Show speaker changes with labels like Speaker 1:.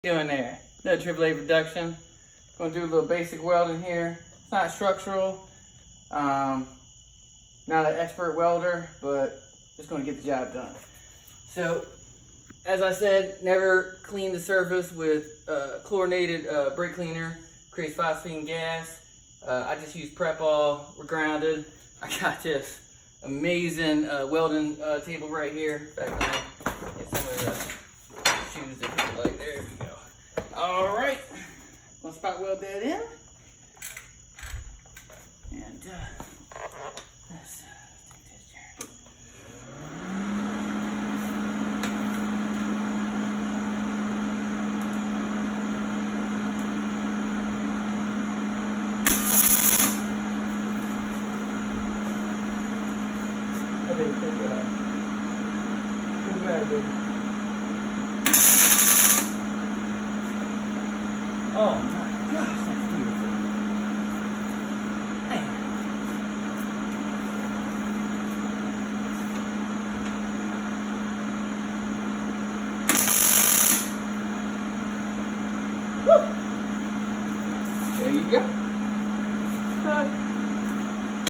Speaker 1: Doing there. Another AAA reduction. Gonna do a little basic welding here. It's not structural. Not an expert welder, but just gonna get the job done. So, as I said, never clean the surface with chlorinated brake cleaner. Creates phosphine gas. I just use Prep All. We're grounded. I got this amazing welding table right here. In fact, let me get some of the shoes that look like. There we go. All right, gonna spot weld that in, and let's take this here. I think too bad, baby. Oh my gosh, that's beautiful. Man. Woo. There you go.